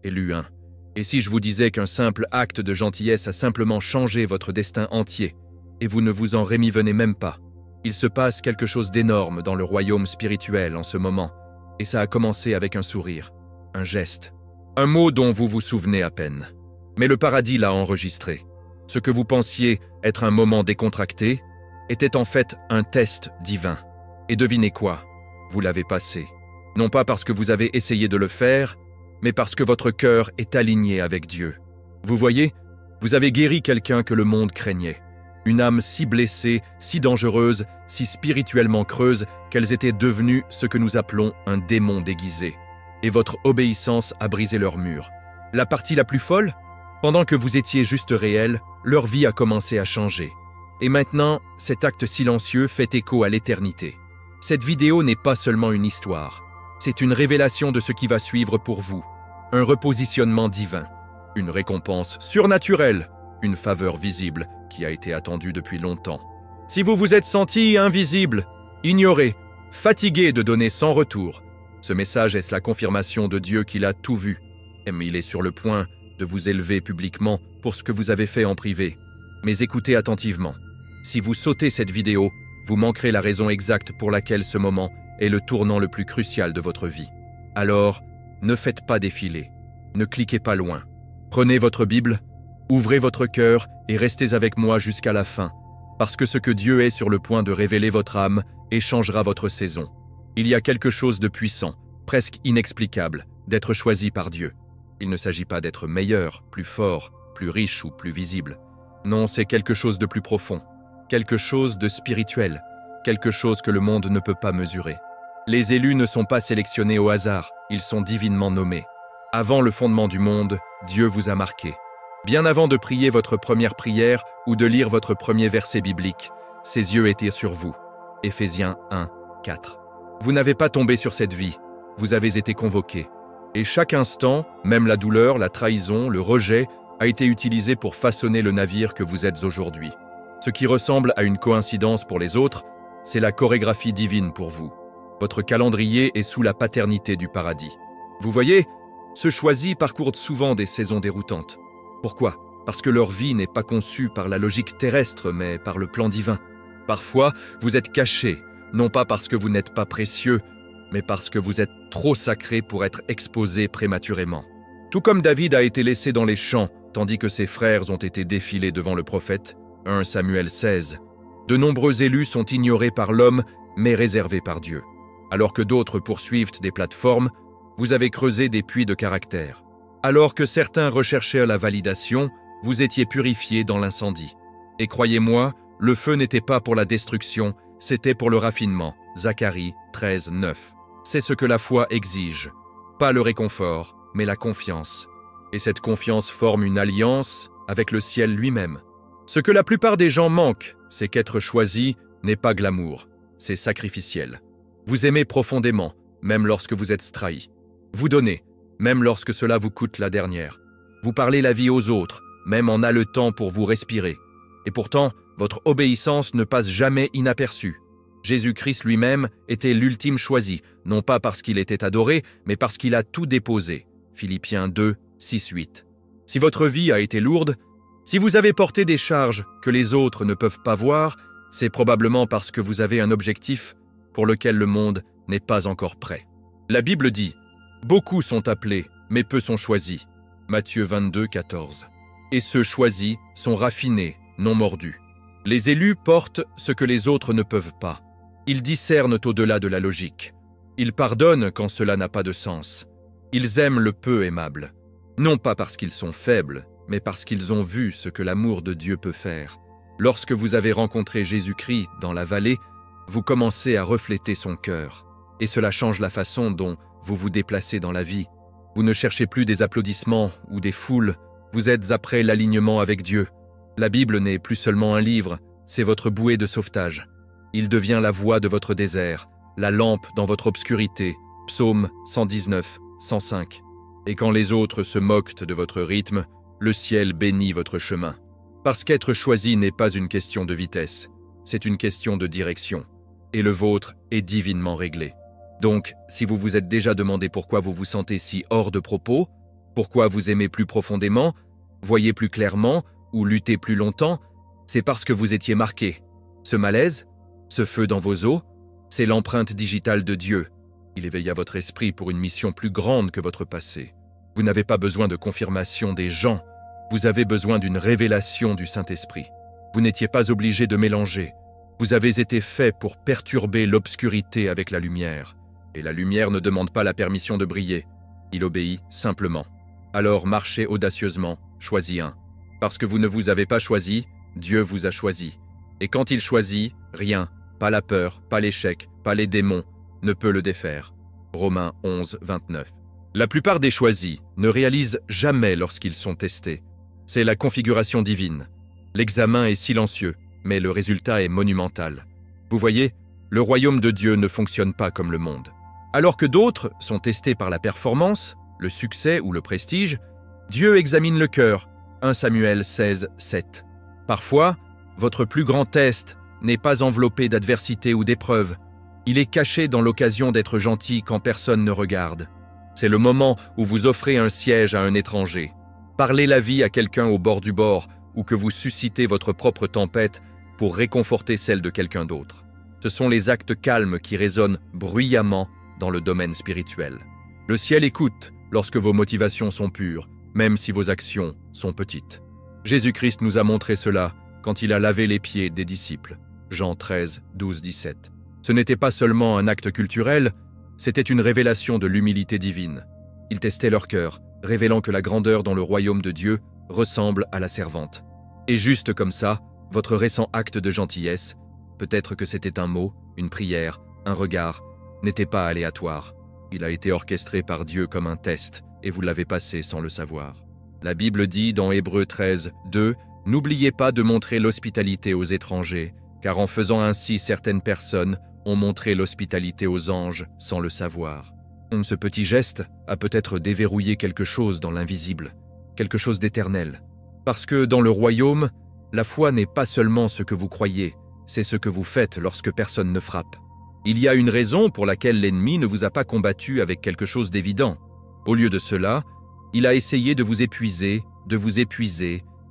et lu 1. Et si je vous disais qu'un simple acte de gentillesse a simplement changé votre destin entier, et vous ne vous en rémivenez même pas? Il se passe quelque chose d'énorme dans le royaume spirituel en ce moment, et ça a commencé avec un sourire, un geste, un mot dont vous vous souvenez à peine. Mais le paradis l'a enregistré. Ce que vous pensiez être un moment décontracté était en fait un test divin. Et devinez quoi? Vous l'avez passé. Non pas parce que vous avez essayé de le faire, mais parce que votre cœur est aligné avec Dieu. Vous voyez, vous avez guéri quelqu'un que le monde craignait. Une âme si blessée, si dangereuse, si spirituellement creuse qu'elles étaient devenues ce que nous appelons un démon déguisé. Et votre obéissance a brisé leur mur. La partie la plus folle? Pendant que vous étiez juste réel, leur vie a commencé à changer. Et maintenant, cet acte silencieux fait écho à l'éternité. Cette vidéo n'est pas seulement une histoire. C'est une révélation de ce qui va suivre pour vous. Un repositionnement divin. Une récompense surnaturelle. Une faveur visible qui a été attendue depuis longtemps. Si vous vous êtes senti invisible, ignoré, fatigué de donner sans retour, ce message est la confirmation de Dieu qu'il a tout vu. Et il est sur le point de vous élever publiquement pour ce que vous avez fait en privé. Mais écoutez attentivement. Si vous sautez cette vidéo, vous manquerez la raison exacte pour laquelle ce moment est le tournant le plus crucial de votre vie. Alors, ne faites pas défiler. Ne cliquez pas loin. Prenez votre Bible, ouvrez votre cœur et restez avec moi jusqu'à la fin, parce que ce que Dieu est sur le point de révéler votre âme et changera votre saison. Il y a quelque chose de puissant, presque inexplicable, d'être choisi par Dieu. Il ne s'agit pas d'être meilleur, plus fort, plus riche ou plus visible. Non, c'est quelque chose de plus profond, quelque chose de spirituel, quelque chose que le monde ne peut pas mesurer. Les élus ne sont pas sélectionnés au hasard, ils sont divinement nommés. Avant le fondement du monde, Dieu vous a marqué. Bien avant de prier votre première prière ou de lire votre premier verset biblique, ses yeux étaient sur vous. Éphésiens 1, 4. Vous n'avez pas tombé sur cette vie, vous avez été convoqué. Et chaque instant, même la douleur, la trahison, le rejet, a été utilisé pour façonner le navire que vous êtes aujourd'hui. Ce qui ressemble à une coïncidence pour les autres, c'est la chorégraphie divine pour vous. Votre calendrier est sous la paternité du paradis. Vous voyez, ceux choisis parcourent souvent des saisons déroutantes. Pourquoi? Parce que leur vie n'est pas conçue par la logique terrestre, mais par le plan divin. Parfois, vous êtes cachés, non pas parce que vous n'êtes pas précieux, mais parce que vous êtes trop sacrés pour être exposés prématurément. Tout comme David a été laissé dans les champs, tandis que ses frères ont été défilés devant le prophète, 1 Samuel 16. De nombreux élus sont ignorés par l'homme, mais réservés par Dieu. Alors que d'autres poursuivent des plateformes, vous avez creusé des puits de caractère. Alors que certains recherchaient la validation, vous étiez purifiés dans l'incendie. Et croyez-moi, le feu n'était pas pour la destruction, c'était pour le raffinement. Zacharie 13, 9. C'est ce que la foi exige. Pas le réconfort, mais la confiance. Et cette confiance forme une alliance avec le ciel lui-même. Ce que la plupart des gens manquent, c'est qu'être choisi n'est pas glamour, c'est sacrificiel. Vous aimez profondément, même lorsque vous êtes trahi. Vous donnez, même lorsque cela vous coûte la dernière. Vous parlez la vie aux autres, même en haletant pour vous respirer. Et pourtant, votre obéissance ne passe jamais inaperçue. Jésus-Christ lui-même était l'ultime choisi, non pas parce qu'il était adoré, mais parce qu'il a tout déposé. Philippiens 2, 6, 8. Si votre vie a été lourde, si vous avez porté des charges que les autres ne peuvent pas voir, c'est probablement parce que vous avez un objectif pour lequel le monde n'est pas encore prêt. La Bible dit « Beaucoup sont appelés, mais peu sont choisis » Matthieu 22, 14. Et ceux choisis sont raffinés, non mordus. Les élus portent ce que les autres ne peuvent pas. Ils discernent au-delà de la logique. Ils pardonnent quand cela n'a pas de sens. Ils aiment le peu aimable. Non pas parce qu'ils sont faibles, mais parce qu'ils ont vu ce que l'amour de Dieu peut faire. Lorsque vous avez rencontré Jésus-Christ dans la vallée, vous commencez à refléter son cœur. Et cela change la façon dont vous vous déplacez dans la vie. Vous ne cherchez plus des applaudissements ou des foules, vous êtes après l'alignement avec Dieu. La Bible n'est plus seulement un livre, c'est votre bouée de sauvetage. Il devient la voie de votre désert, la lampe dans votre obscurité. Psaume 119, 105. Et quand les autres se moquent de votre rythme, le ciel bénit votre chemin. Parce qu'être choisi n'est pas une question de vitesse, c'est une question de direction. Et le vôtre est divinement réglé. Donc, si vous vous êtes déjà demandé pourquoi vous vous sentez si hors de propos, Pourquoi vous aimez plus profondément, voyez plus clairement ou luttez plus longtemps? C'est parce que vous étiez marqué. Ce malaise, ce feu dans vos os, c'est l'empreinte digitale de Dieu. Il éveilla votre esprit pour une mission plus grande que votre passé. Vous n'avez pas besoin de confirmation des gens, vous avez besoin d'une révélation du Saint-Esprit. Vous n'étiez pas obligé de mélanger. Vous avez été fait pour perturber l'obscurité avec la lumière. Et la lumière ne demande pas la permission de briller. Il obéit simplement. Alors marchez audacieusement, choisis un. Parce que vous ne vous avez pas choisi, Dieu vous a choisi. Et quand il choisit, rien, pas la peur, pas l'échec, pas les démons, ne peut le défaire. Romains 11, 29. La plupart des choisis ne réalisent jamais lorsqu'ils sont testés. C'est la configuration divine. L'examen est silencieux, mais le résultat est monumental. Vous voyez, le royaume de Dieu ne fonctionne pas comme le monde. Alors que d'autres sont testés par la performance, le succès ou le prestige, Dieu examine le cœur. 1 Samuel 16, 7. Parfois, votre plus grand test n'est pas enveloppé d'adversité ou d'épreuves. Il est caché dans l'occasion d'être gentil quand personne ne regarde. C'est le moment où vous offrez un siège à un étranger. Parlez la vie à quelqu'un au bord du bord ou que vous suscitez votre propre tempête pour réconforter celle de quelqu'un d'autre. Ce sont les actes calmes qui résonnent bruyamment dans le domaine spirituel. Le ciel écoute lorsque vos motivations sont pures, même si vos actions sont petites. Jésus-Christ nous a montré cela quand il a lavé les pieds des disciples. Jean 13, 12, 17. Ce n'était pas seulement un acte culturel, c'était une révélation de l'humilité divine. Il testait leur cœur, révélant que la grandeur dans le royaume de Dieu ressemble à la servante. Et juste comme ça, votre récent acte de gentillesse, peut-être que c'était un mot, une prière, un regard, n'était pas aléatoire. Il a été orchestré par Dieu comme un test, et vous l'avez passé sans le savoir. La Bible dit dans Hébreux 13, 2, « N'oubliez pas de montrer l'hospitalité aux étrangers, car en faisant ainsi certaines personnes ont montré l'hospitalité aux anges sans le savoir. » Ce petit geste a peut-être déverrouillé quelque chose dans l'invisible, quelque chose d'éternel. Parce que dans le royaume, la foi n'est pas seulement ce que vous croyez, c'est ce que vous faites lorsque personne ne frappe. Il y a une raison pour laquelle l'ennemi ne vous a pas combattu avec quelque chose d'évident. Au lieu de cela, il a essayé de vous épuiser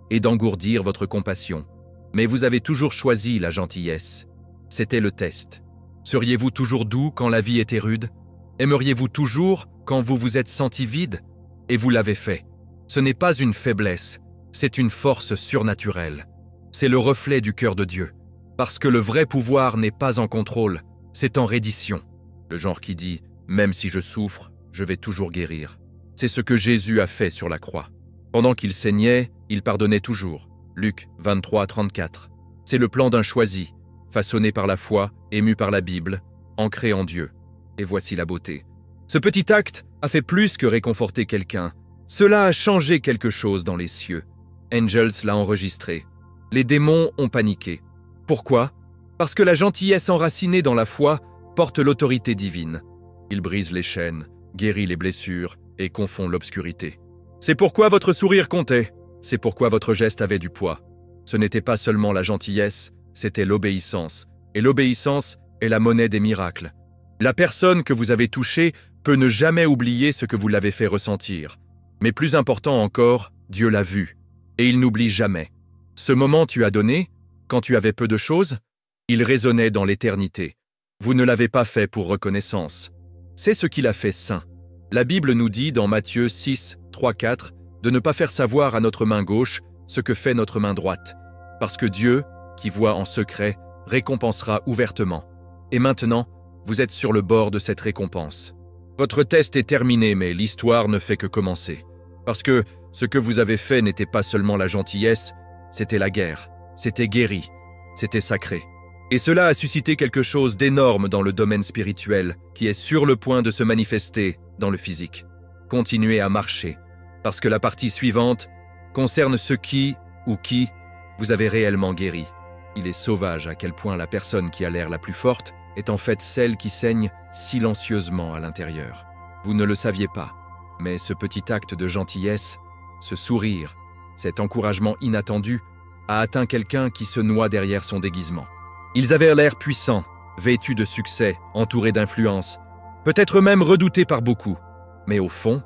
et d'engourdir votre compassion. Mais vous avez toujours choisi la gentillesse. C'était le test. Seriez-vous toujours doux quand la vie était rude? Aimeriez-vous toujours quand vous vous êtes senti vide? Et vous l'avez fait. Ce n'est pas une faiblesse, c'est une force surnaturelle. C'est le reflet du cœur de Dieu. Parce que le vrai pouvoir n'est pas en contrôle, c'est en reddition. Le genre qui dit « Même si je souffre, je vais toujours guérir ». C'est ce que Jésus a fait sur la croix. Pendant qu'il saignait, il pardonnait toujours. Luc 23, 34. C'est le plan d'un choisi, façonné par la foi, ému par la Bible, ancré en Dieu. Et voici la beauté. Ce petit acte a fait plus que réconforter quelqu'un. Cela a changé quelque chose dans les cieux. Angels l'a enregistré. Les démons ont paniqué. Pourquoi? Parce que la gentillesse enracinée dans la foi porte l'autorité divine. Il brise les chaînes, guérit les blessures et confond l'obscurité. C'est pourquoi votre sourire comptait. C'est pourquoi votre geste avait du poids. Ce n'était pas seulement la gentillesse, c'était l'obéissance. Et l'obéissance est la monnaie des miracles. La personne que vous avez touchée peut ne jamais oublier ce que vous l'avez fait ressentir. Mais plus important encore, Dieu l'a vu. Et il n'oublie jamais. Ce moment tu as donné, quand tu avais peu de choses, il résonnait dans l'éternité. Vous ne l'avez pas fait pour reconnaissance. C'est ce qu'il a fait saint. La Bible nous dit dans Matthieu 6, 3, 4 de ne pas faire savoir à notre main gauche ce que fait notre main droite, parce que Dieu, qui voit en secret, récompensera ouvertement. Et maintenant, vous êtes sur le bord de cette récompense. Votre test est terminé, mais l'histoire ne fait que commencer. Parce que ce que vous avez fait n'était pas seulement la gentillesse, c'était la guerre, c'était guéri, c'était sacré. Et cela a suscité quelque chose d'énorme dans le domaine spirituel, qui est sur le point de se manifester dans le physique. Continuez à marcher, parce que la partie suivante concerne ce qui vous avez réellement guéri. Il est sauvage à quel point la personne qui a l'air la plus forte est en fait celle qui saigne silencieusement à l'intérieur. Vous ne le saviez pas, mais ce petit acte de gentillesse, ce sourire, cet encouragement inattendu, a atteint quelqu'un qui se noie derrière son déguisement. Ils avaient l'air puissants, vêtus de succès, entourés d'influence, peut-être même redoutés par beaucoup. Mais au fond,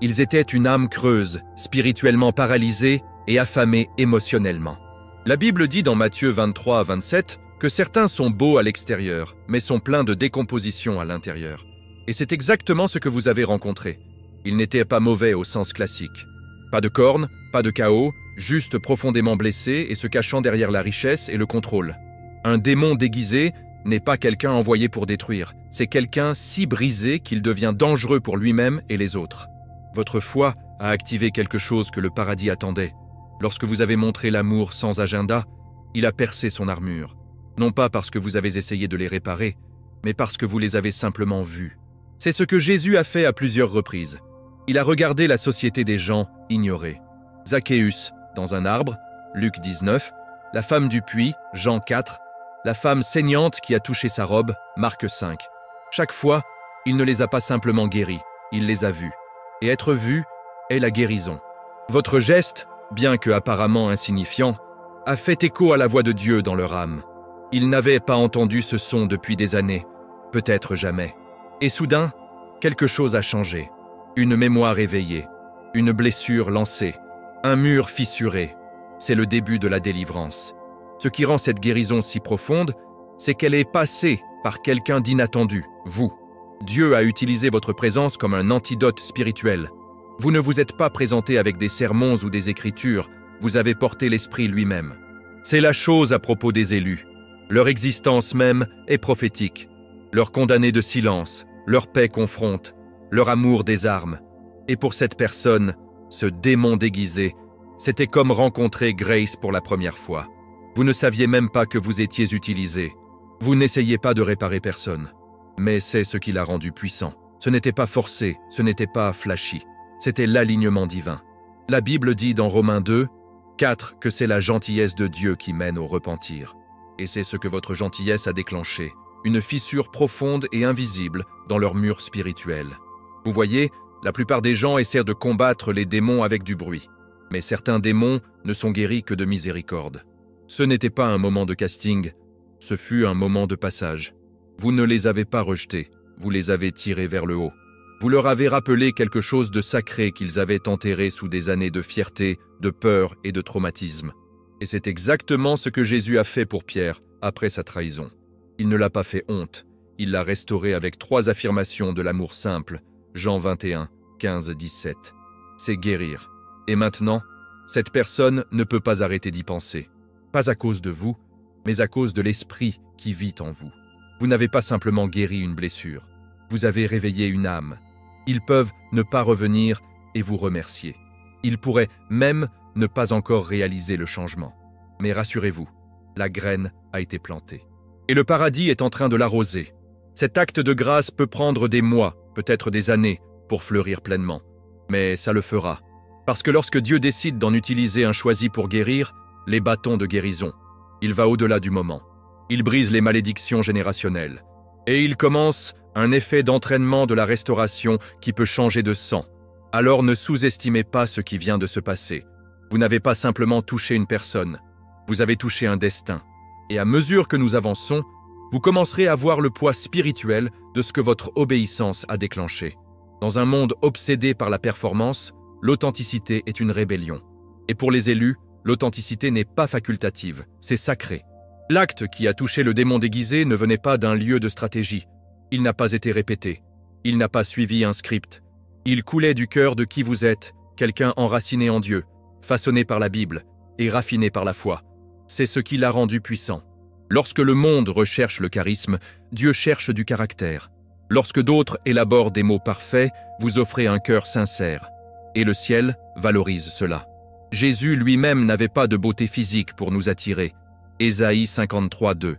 Ils étaient une âme creuse, spirituellement paralysée et affamée émotionnellement. La Bible dit dans Matthieu 23 à 27 que certains sont beaux à l'extérieur, mais sont pleins de décomposition à l'intérieur. Et c'est exactement ce que vous avez rencontré. Ils n'étaient pas mauvais au sens classique. Pas de cornes, pas de chaos, juste profondément blessés et se cachant derrière la richesse et le contrôle. Un démon déguisé n'est pas quelqu'un envoyé pour détruire, c'est quelqu'un si brisé qu'il devient dangereux pour lui-même et les autres. Votre foi a activé quelque chose que le paradis attendait. Lorsque vous avez montré l'amour sans agenda, il a percé son armure. Non pas parce que vous avez essayé de les réparer, mais parce que vous les avez simplement vus. C'est ce que Jésus a fait à plusieurs reprises. Il a regardé la société des gens ignorés. Zachéus, dans un arbre, Luc 19, la femme du puits, Jean 4, la femme saignante qui a touché sa robe, Marc 5. Chaque fois, il ne les a pas simplement guéris, il les a vus. Et être vu est la guérison. Votre geste, bien que apparemment insignifiant, a fait écho à la voix de Dieu dans leur âme. Ils n'avaient pas entendu ce son depuis des années, peut-être jamais. Et soudain, quelque chose a changé. Une mémoire éveillée, une blessure lancée, un mur fissuré. C'est le début de la délivrance. Ce qui rend cette guérison si profonde, c'est qu'elle est passée par quelqu'un d'inattendu, vous. Dieu a utilisé votre présence comme un antidote spirituel. Vous ne vous êtes pas présenté avec des sermons ou des écritures, vous avez porté l'Esprit lui-même. C'est la chose à propos des élus. Leur existence même est prophétique. Leur condamné de silence, leur paix confronte, leur amour désarme. Et pour cette personne, ce démon déguisé, c'était comme rencontrer Grace pour la première fois. Vous ne saviez même pas que vous étiez utilisé. Vous n'essayez pas de réparer personne. Mais c'est ce qui l'a rendu puissant. Ce n'était pas forcé, ce n'était pas flashy. C'était l'alignement divin. La Bible dit dans Romains 2, 4 que c'est la gentillesse de Dieu qui mène au repentir. Et c'est ce que votre gentillesse a déclenché, une fissure profonde et invisible dans leur mur spirituel. Vous voyez, la plupart des gens essaient de combattre les démons avec du bruit. Mais certains démons ne sont guéris que de miséricorde. Ce n'était pas un moment de casting, ce fut un moment de passage. Vous ne les avez pas rejetés, vous les avez tirés vers le haut. Vous leur avez rappelé quelque chose de sacré qu'ils avaient enterré sous des années de fierté, de peur et de traumatisme. Et c'est exactement ce que Jésus a fait pour Pierre après sa trahison. Il ne l'a pas fait honte, il l'a restauré avec 3 affirmations de l'amour simple, Jean 21, 15, 17. C'est guérir. Et maintenant, cette personne ne peut pas arrêter d'y penser. Pas à cause de vous, mais à cause de l'esprit qui vit en vous. Vous n'avez pas simplement guéri une blessure, vous avez réveillé une âme. Ils peuvent ne pas revenir et vous remercier. Ils pourraient même ne pas encore réaliser le changement. Mais rassurez-vous, la graine a été plantée. Et le paradis est en train de l'arroser. Cet acte de grâce peut prendre des mois, peut-être des années, pour fleurir pleinement. Mais ça le fera. Parce que lorsque Dieu décide d'en utiliser un choisi pour guérir, les bâtons de guérison, il va au-delà du moment. Il brise les malédictions générationnelles. Et il commence un effet d'entraînement de la restauration qui peut changer de sang. Alors ne sous-estimez pas ce qui vient de se passer. Vous n'avez pas simplement touché une personne, vous avez touché un destin. Et à mesure que nous avançons, vous commencerez à voir le poids spirituel de ce que votre obéissance a déclenché. Dans un monde obsédé par la performance, l'authenticité est une rébellion. Et pour les élus, l'authenticité n'est pas facultative, c'est sacré. L'acte qui a touché le démon déguisé ne venait pas d'un lieu de stratégie. Il n'a pas été répété. Il n'a pas suivi un script. Il coulait du cœur de qui vous êtes, quelqu'un enraciné en Dieu, façonné par la Bible et raffiné par la foi. C'est ce qui l'a rendu puissant. Lorsque le monde recherche le charisme, Dieu cherche du caractère. Lorsque d'autres élaborent des mots parfaits, vous offrez un cœur sincère. Et le ciel valorise cela. Jésus lui-même n'avait pas de beauté physique pour nous attirer. Ésaïe 53, 2.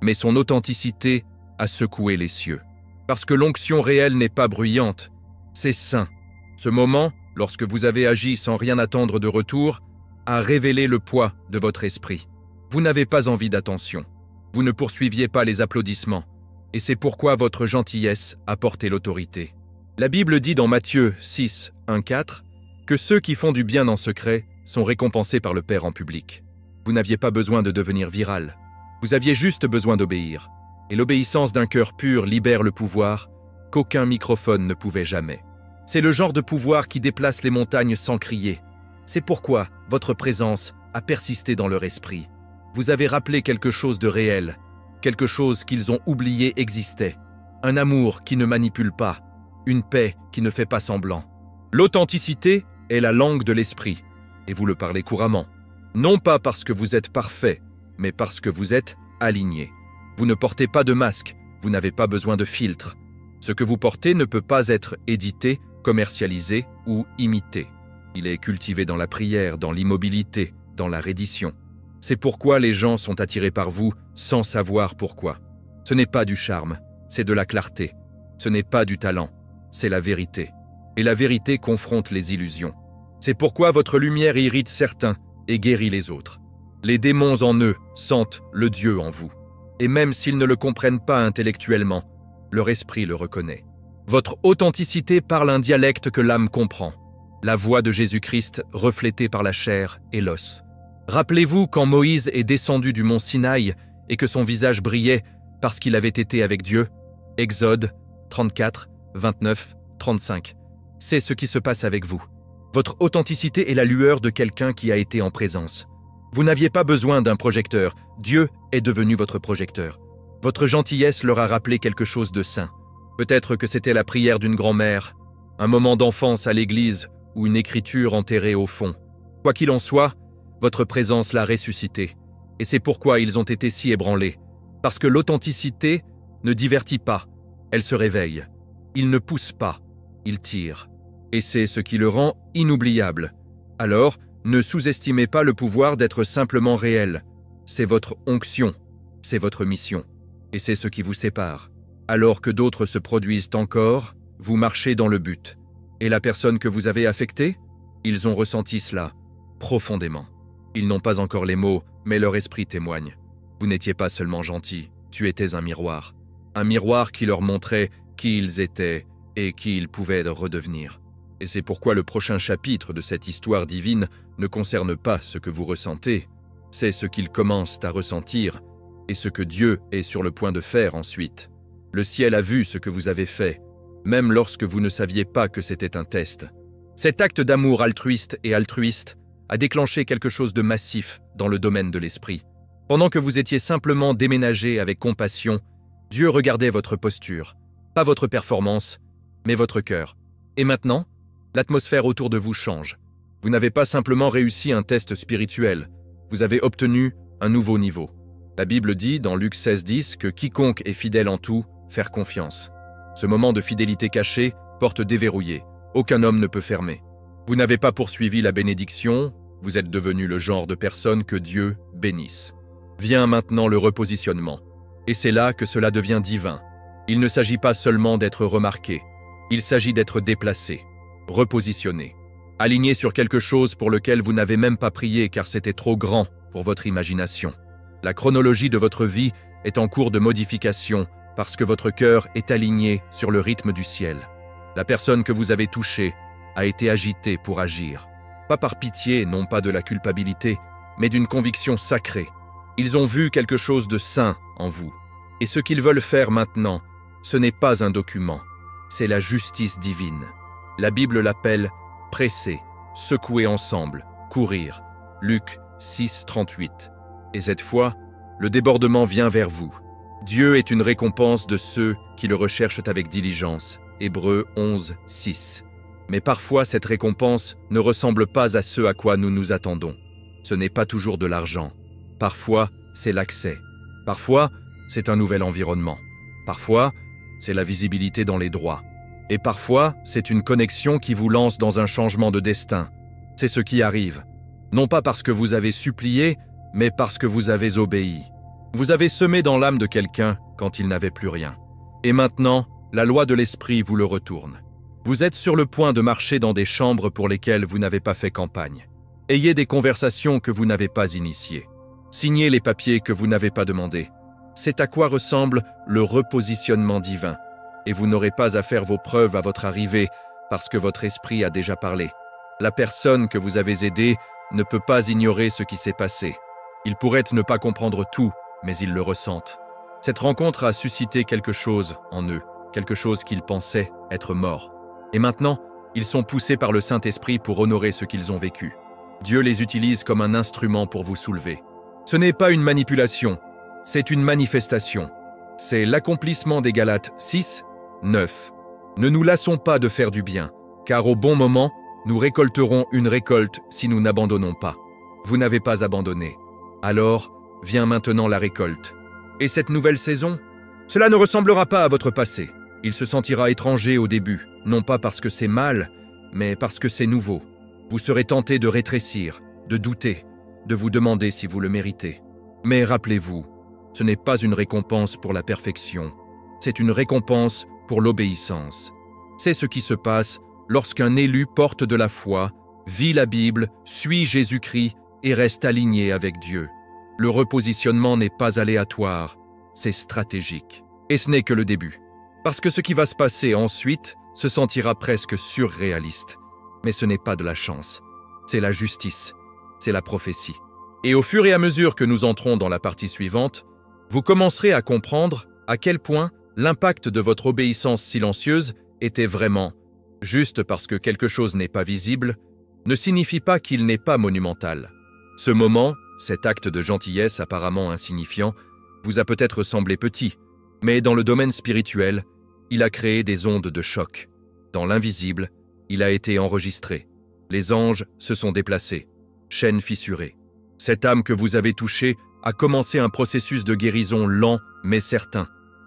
Mais son authenticité a secoué les cieux. Parce que l'onction réelle n'est pas bruyante, c'est saint. Ce moment, lorsque vous avez agi sans rien attendre de retour, a révélé le poids de votre esprit. Vous n'avez pas envie d'attention. Vous ne poursuiviez pas les applaudissements. Et c'est pourquoi votre gentillesse a porté l'autorité. La Bible dit dans Matthieu 6, 1, 4 que ceux qui font du bien en secret sont récompensés par le Père en public. Vous n'aviez pas besoin de devenir viral. Vous aviez juste besoin d'obéir. Et l'obéissance d'un cœur pur libère le pouvoir qu'aucun microphone ne pouvait jamais. C'est le genre de pouvoir qui déplace les montagnes sans crier. C'est pourquoi votre présence a persisté dans leur esprit. Vous avez rappelé quelque chose de réel, quelque chose qu'ils ont oublié existait. Un amour qui ne manipule pas, une paix qui ne fait pas semblant. L'authenticité est la langue de l'esprit, et vous le parlez couramment. Non pas parce que vous êtes parfait, mais parce que vous êtes aligné. Vous ne portez pas de masque, vous n'avez pas besoin de filtre. Ce que vous portez ne peut pas être édité, commercialisé ou imité. Il est cultivé dans la prière, dans l'immobilité, dans la reddition. C'est pourquoi les gens sont attirés par vous sans savoir pourquoi. Ce n'est pas du charme, c'est de la clarté. Ce n'est pas du talent, c'est la vérité. Et la vérité confronte les illusions. C'est pourquoi votre lumière irrite certains et guérit les autres. Les démons en eux sentent le Dieu en vous. Et même s'ils ne le comprennent pas intellectuellement, leur esprit le reconnaît. Votre authenticité parle un dialecte que l'âme comprend. La voix de Jésus-Christ reflétée par la chair et l'os. Rappelez-vous quand Moïse est descendu du mont Sinaï et que son visage brillait parce qu'il avait été avec Dieu. Exode 34, 29, 35. C'est ce qui se passe avec vous. Votre authenticité est la lueur de quelqu'un qui a été en présence. Vous n'aviez pas besoin d'un projecteur. Dieu est devenu votre projecteur. Votre gentillesse leur a rappelé quelque chose de saint. Peut-être que c'était la prière d'une grand-mère, un moment d'enfance à l'église ou une écriture enterrée au fond. Quoi qu'il en soit, votre présence l'a ressuscité. Et c'est pourquoi ils ont été si ébranlés. Parce que l'authenticité ne divertit pas, elle se réveille. Il ne pousse pas, il tire. Et c'est ce qui le rend inoubliable. Alors, ne sous-estimez pas le pouvoir d'être simplement réel. C'est votre onction, c'est votre mission. Et c'est ce qui vous sépare. Alors que d'autres se produisent encore, vous marchez dans le but. Et la personne que vous avez affectée, ils ont ressenti cela, profondément. Ils n'ont pas encore les mots, mais leur esprit témoigne. Vous n'étiez pas seulement gentil, tu étais un miroir. Un miroir qui leur montrait qui ils étaient et qui ils pouvaient redevenir. Et c'est pourquoi le prochain chapitre de cette histoire divine ne concerne pas ce que vous ressentez, c'est ce qu'ils commencent à ressentir et ce que Dieu est sur le point de faire ensuite. Le ciel a vu ce que vous avez fait, même lorsque vous ne saviez pas que c'était un test. Cet acte d'amour altruiste a déclenché quelque chose de massif dans le domaine de l'esprit. Pendant que vous étiez simplement déménagé avec compassion, Dieu regardait votre posture, pas votre performance, mais votre cœur. Et maintenant, l'atmosphère autour de vous change. Vous n'avez pas simplement réussi un test spirituel, vous avez obtenu un nouveau niveau. La Bible dit dans Luc 16:10 que quiconque est fidèle en tout, faire confiance. Ce moment de fidélité cachée, porte déverrouillée, aucun homme ne peut fermer. Vous n'avez pas poursuivi la bénédiction, vous êtes devenu le genre de personne que Dieu bénisse. Vient maintenant le repositionnement. Et c'est là que cela devient divin. Il ne s'agit pas seulement d'être remarqué, il s'agit d'être déplacé, repositionné, aligné sur quelque chose pour lequel vous n'avez même pas prié car c'était trop grand pour votre imagination. La chronologie de votre vie est en cours de modification parce que votre cœur est aligné sur le rythme du ciel. La personne que vous avez touchée a été agitée pour agir. Pas par pitié, non pas de la culpabilité, mais d'une conviction sacrée. Ils ont vu quelque chose de saint en vous. Et ce qu'ils veulent faire maintenant, ce n'est pas un document, c'est la justice divine. La Bible l'appelle « presser, secouer ensemble, courir ». Luc 6, 38. Et cette fois, le débordement vient vers vous. Dieu est une récompense de ceux qui le recherchent avec diligence. Hébreux 11, 6. Mais parfois, cette récompense ne ressemble pas à ce à quoi nous nous attendons. Ce n'est pas toujours de l'argent. Parfois, c'est l'accès. Parfois, c'est un nouvel environnement. Parfois, c'est la visibilité dans les droits. Et parfois, c'est une connexion qui vous lance dans un changement de destin. C'est ce qui arrive. Non pas parce que vous avez supplié, mais parce que vous avez obéi. Vous avez semé dans l'âme de quelqu'un quand il n'avait plus rien. Et maintenant, la loi de l'esprit vous le retourne. Vous êtes sur le point de marcher dans des chambres pour lesquelles vous n'avez pas fait campagne. Ayez des conversations que vous n'avez pas initiées. Signez les papiers que vous n'avez pas demandés. C'est à quoi ressemble le repositionnement divin. Et vous n'aurez pas à faire vos preuves à votre arrivée parce que votre esprit a déjà parlé. La personne que vous avez aidée ne peut pas ignorer ce qui s'est passé. Ils pourraient ne pas comprendre tout, mais ils le ressentent. Cette rencontre a suscité quelque chose en eux, quelque chose qu'ils pensaient être mort. Et maintenant, Ils sont poussés par le Saint-Esprit pour honorer ce qu'ils ont vécu. Dieu les utilise comme un instrument pour vous soulever. Ce n'est pas une manipulation, c'est une manifestation. C'est l'accomplissement des Galates 6, 9. Ne nous lassons pas de faire du bien, car au bon moment, nous récolterons une récolte si nous n'abandonnons pas. Vous n'avez pas abandonné. Alors, vient maintenant la récolte. Et cette nouvelle saison? Cela ne ressemblera pas à votre passé. Il se sentira étranger au début, non pas parce que c'est mal, mais parce que c'est nouveau. Vous serez tenté de rétrécir, de douter, de vous demander si vous le méritez. Mais rappelez-vous, ce n'est pas une récompense pour la perfection, c'est une récompense pour l'obéissance. C'est ce qui se passe lorsqu'un élu porte de la foi, vit la Bible, suit Jésus-Christ et reste aligné avec Dieu. Le repositionnement n'est pas aléatoire, c'est stratégique. Et ce n'est que le début. Parce que ce qui va se passer ensuite se sentira presque surréaliste. Mais ce n'est pas de la chance, c'est la justice, c'est la prophétie. Et au fur et à mesure que nous entrons dans la partie suivante, vous commencerez à comprendre à quel point l'impact de votre obéissance silencieuse était vraiment. Juste parce que quelque chose n'est pas visible, ne signifie pas qu'il n'est pas monumental. Ce moment, cet acte de gentillesse apparemment insignifiant, vous a peut-être semblé petit, mais dans le domaine spirituel, il a créé des ondes de choc. Dans l'invisible, il a été enregistré. Les anges se sont déplacés, chaînes fissurées. Cette âme que vous avez touchée a commencé un processus de guérison lent mais certain.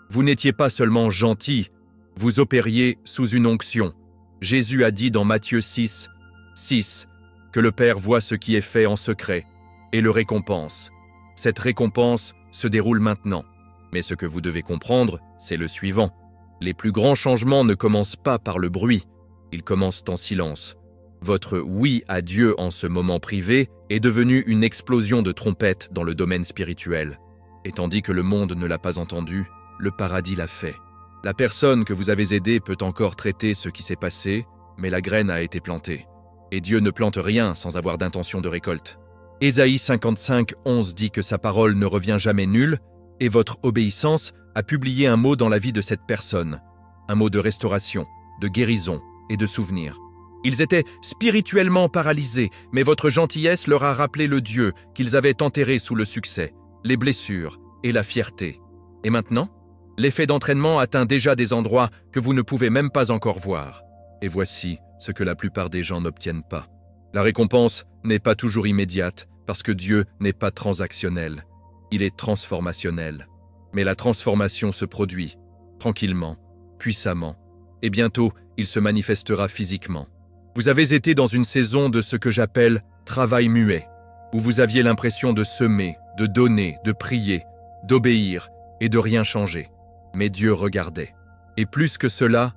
Vous n'étiez pas seulement gentil, vous opériez sous une onction. Jésus a dit dans Matthieu 6, 6, que le Père voit ce qui est fait en secret et le récompense. Cette récompense se déroule maintenant. Mais ce que vous devez comprendre, c'est le suivant. Les plus grands changements ne commencent pas par le bruit, ils commencent en silence. Votre oui à Dieu en ce moment privé est devenu une explosion de trompettes dans le domaine spirituel. Et tandis que le monde ne l'a pas entendu, le paradis l'a fait. La personne que vous avez aidée peut encore traiter ce qui s'est passé, mais la graine a été plantée. Et Dieu ne plante rien sans avoir d'intention de récolte. Ésaïe 55, 11 dit que sa parole ne revient jamais nulle, et votre obéissance a publié un mot dans la vie de cette personne, un mot de restauration, de guérison et de souvenir. Ils étaient spirituellement paralysés, mais votre gentillesse leur a rappelé le Dieu qu'ils avaient enterré sous le succès, les blessures et la fierté. Et maintenant, l'effet d'entraînement atteint déjà des endroits que vous ne pouvez même pas encore voir. Et voici ce que la plupart des gens n'obtiennent pas. La récompense n'est pas toujours immédiate, parce que Dieu n'est pas transactionnel. Il est transformationnel. Mais la transformation se produit, tranquillement, puissamment, et bientôt il se manifestera physiquement. Vous avez été dans une saison de ce que j'appelle « travail muet », où vous aviez l'impression de semer, de donner, de prier, d'obéir et de rien changer. Mais Dieu regardait. Et plus que cela,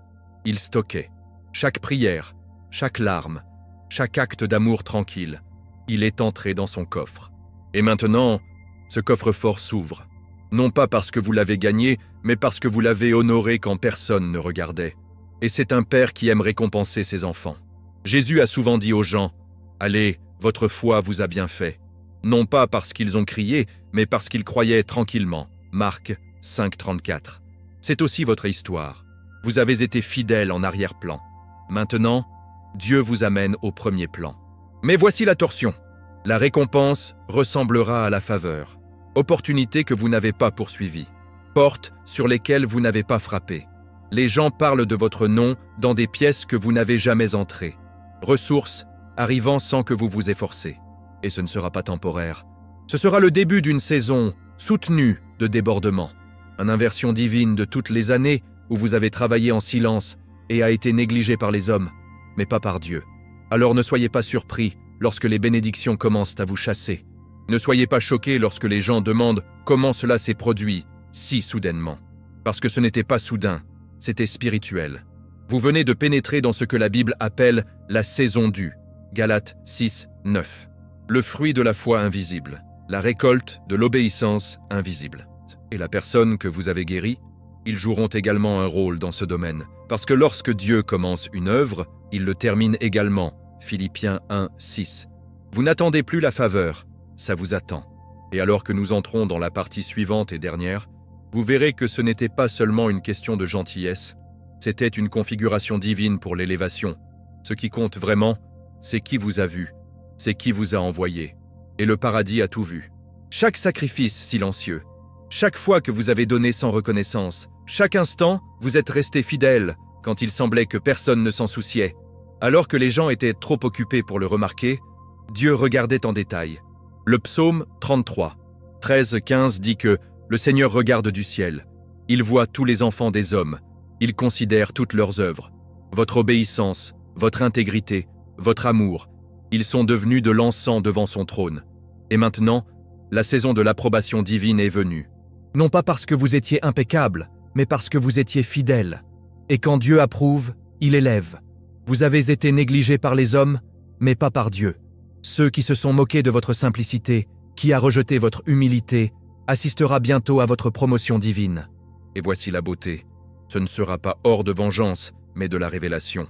il stockait. Chaque prière, chaque larme, chaque acte d'amour tranquille, il est entré dans son coffre. Et maintenant, ce coffre-fort s'ouvre. Non pas parce que vous l'avez gagné, mais parce que vous l'avez honoré quand personne ne regardait. Et c'est un père qui aime récompenser ses enfants. Jésus a souvent dit aux gens « Allez, votre foi vous a bien fait ». Non pas parce qu'ils ont crié, mais parce qu'ils croyaient tranquillement. Marc 5, 34. C'est aussi votre histoire. Vous avez été fidèles en arrière-plan. Maintenant, Dieu vous amène au premier plan. Mais voici la torsion. La récompense ressemblera à la faveur. Opportunités que vous n'avez pas poursuivies. Portes sur lesquelles vous n'avez pas frappé. Les gens parlent de votre nom dans des pièces que vous n'avez jamais entrées. Ressources arrivant sans que vous vous efforcez. Et ce ne sera pas temporaire. Ce sera le début d'une saison soutenue de débordement. Une inversion divine de toutes les années où vous avez travaillé en silence et a été négligé par les hommes, mais pas par Dieu. Alors ne soyez pas surpris lorsque les bénédictions commencent à vous chasser. Ne soyez pas choqués lorsque les gens demandent comment cela s'est produit si soudainement. Parce que ce n'était pas soudain, c'était spirituel. Vous venez de pénétrer dans ce que la Bible appelle la saison due. Galates 6, 9. Le fruit de la foi invisible, la récolte de l'obéissance invisible. Et la personne que vous avez guérie, ils joueront également un rôle dans ce domaine. Parce que lorsque Dieu commence une œuvre, il le termine également. Philippiens 1, 6. Vous n'attendez plus la faveur, ça vous attend. Et alors que nous entrons dans la partie suivante et dernière, vous verrez que ce n'était pas seulement une question de gentillesse, c'était une configuration divine pour l'élévation. Ce qui compte vraiment, c'est qui vous a vu, c'est qui vous a envoyé. Et le paradis a tout vu. Chaque sacrifice silencieux, chaque fois que vous avez donné sans reconnaissance, chaque instant, vous êtes resté fidèle quand il semblait que personne ne s'en souciait. Alors que les gens étaient trop occupés pour le remarquer, Dieu regardait en détail. Le psaume 33, 13-15 dit que le Seigneur regarde du ciel. Il voit tous les enfants des hommes. Il considère toutes leurs œuvres. Votre obéissance, votre intégrité, votre amour, ils sont devenus de l'encens devant son trône. Et maintenant, la saison de l'approbation divine est venue. Non pas parce que vous étiez impeccable, mais parce que vous étiez fidèle. Et quand Dieu approuve, il élève. Vous avez été négligés par les hommes, mais pas par Dieu. Ceux qui se sont moqués de votre simplicité, qui a rejeté votre humilité, assistera bientôt à votre promotion divine. Et voici la beauté. Ce ne sera pas hors de vengeance, mais de la révélation.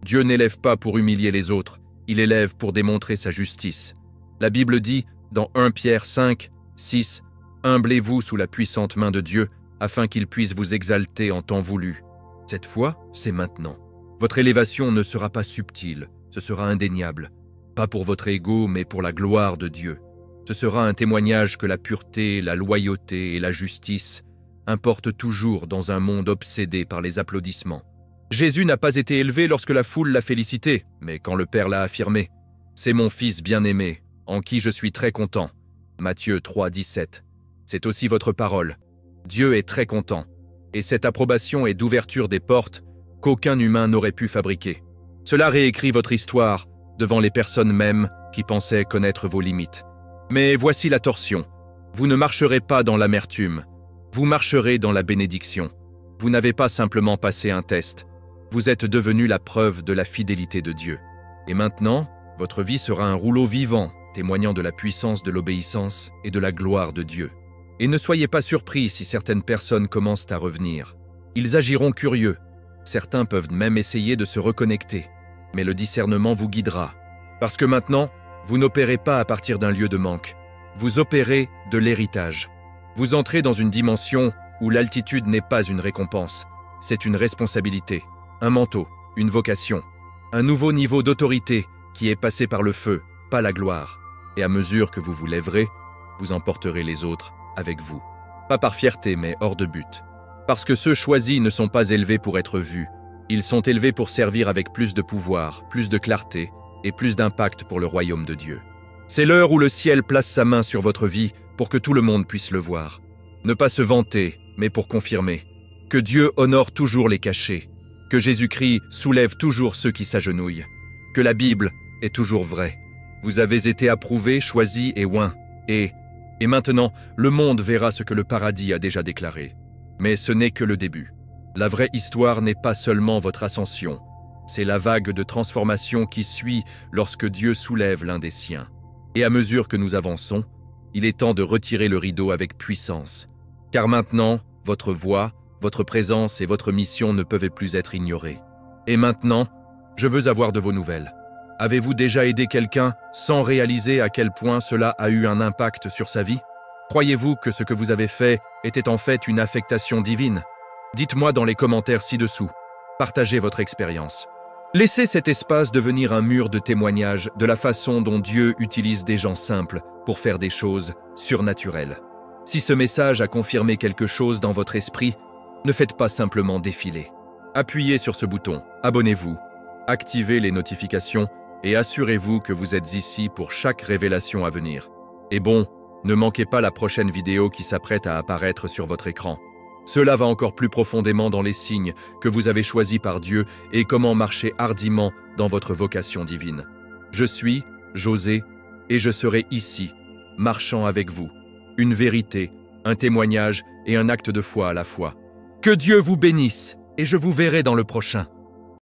Dieu n'élève pas pour humilier les autres, il élève pour démontrer sa justice. La Bible dit, dans 1 Pierre 5, 6, « Humblez-vous sous la puissante main de Dieu, afin qu'il puisse vous exalter en temps voulu. » Cette fois, c'est maintenant. Votre élévation ne sera pas subtile, ce sera indéniable. Pas pour votre ego, mais pour la gloire de Dieu. Ce sera un témoignage que la pureté, la loyauté et la justice importent toujours dans un monde obsédé par les applaudissements. Jésus n'a pas été élevé lorsque la foule l'a félicité, mais quand le Père l'a affirmé. C'est mon Fils bien-aimé, en qui je suis très content. Matthieu 3, 17. C'est aussi votre parole. Dieu est très content. Et cette approbation est d'ouverture des portes qu'aucun humain n'aurait pu fabriquer. Cela réécrit votre histoire devant les personnes mêmes qui pensaient connaître vos limites. Mais voici la torsion. Vous ne marcherez pas dans l'amertume. Vous marcherez dans la bénédiction. Vous n'avez pas simplement passé un test. Vous êtes devenu la preuve de la fidélité de Dieu. Et maintenant, votre vie sera un rouleau vivant, témoignant de la puissance de l'obéissance et de la gloire de Dieu. Et ne soyez pas surpris si certaines personnes commencent à revenir. Ils agiront curieux. Certains peuvent même essayer de se reconnecter. Mais le discernement vous guidera. Parce que maintenant, vous n'opérez pas à partir d'un lieu de manque. Vous opérez de l'héritage. Vous entrez dans une dimension où l'altitude n'est pas une récompense. C'est une responsabilité, un manteau, une vocation, un nouveau niveau d'autorité qui est passé par le feu, pas la gloire. Et à mesure que vous vous lèverez, vous emporterez les autres avec vous. Pas par fierté, mais hors de but. Parce que ceux choisis ne sont pas élevés pour être vus. Ils sont élevés pour servir avec plus de pouvoir, plus de clarté et plus d'impact pour le royaume de Dieu. C'est l'heure où le ciel place sa main sur votre vie pour que tout le monde puisse le voir. Ne pas se vanter, mais pour confirmer. Que Dieu honore toujours les cachés. Que Jésus-Christ soulève toujours ceux qui s'agenouillent. Que la Bible est toujours vraie. Vous avez été approuvés, choisis et oints. Et maintenant, le monde verra ce que le paradis a déjà déclaré. Mais ce n'est que le début. La vraie histoire n'est pas seulement votre ascension. C'est la vague de transformation qui suit lorsque Dieu soulève l'un des siens. Et à mesure que nous avançons, il est temps de retirer le rideau avec puissance. Car maintenant, votre voix, votre présence et votre mission ne peuvent plus être ignorées. Et maintenant, je veux avoir de vos nouvelles. Avez-vous déjà aidé quelqu'un sans réaliser à quel point cela a eu un impact sur sa vie? Croyez-vous que ce que vous avez fait était en fait une affectation divine? Dites-moi dans les commentaires ci-dessous. Partagez votre expérience. Laissez cet espace devenir un mur de témoignage de la façon dont Dieu utilise des gens simples pour faire des choses surnaturelles. Si ce message a confirmé quelque chose dans votre esprit, ne faites pas simplement défiler. Appuyez sur ce bouton, abonnez-vous, activez les notifications et assurez-vous que vous êtes ici pour chaque révélation à venir. Et bon, ne manquez pas la prochaine vidéo qui s'apprête à apparaître sur votre écran. Cela va encore plus profondément dans les signes que vous avez choisis par Dieu et comment marcher hardiment dans votre vocation divine. Je suis José et je serai ici, marchant avec vous. Une vérité, un témoignage et un acte de foi à la fois. Que Dieu vous bénisse et je vous verrai dans le prochain.